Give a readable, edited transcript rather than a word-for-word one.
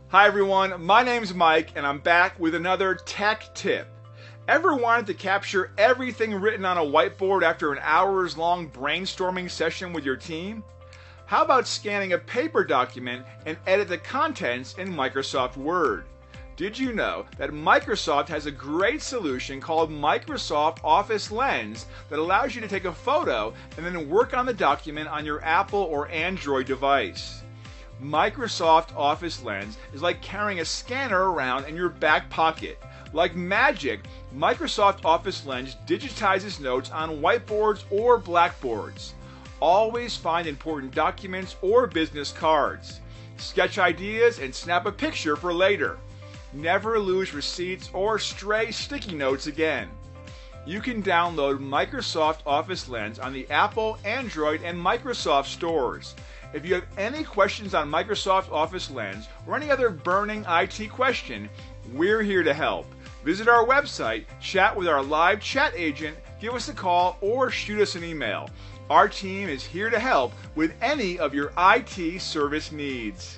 Hi everyone, my name's Mike and I'm back with another tech tip. Ever wanted to capture everything written on a whiteboard after an hours-long brainstorming session with your team? How about scanning a paper document and edit the contents in Microsoft Word? Did you know that Microsoft has a great solution called Microsoft Office Lens that allows you to take a photo and then work on the document on your Apple or Android device? Microsoft Office Lens is like carrying a scanner around in your back pocket. Like magic, Microsoft Office Lens digitizes notes on whiteboards or blackboards. Always find important documents or business cards. Sketch ideas and snap a picture for later. Never lose receipts or stray sticky notes again. You can download Microsoft Office Lens on the Apple, Android, and Microsoft stores. If you have any questions on Microsoft Office Lens or any other burning IT question, we're here to help. Visit our website, chat with our live chat agent, give us a call, or shoot us an email. Our team is here to help with any of your IT service needs.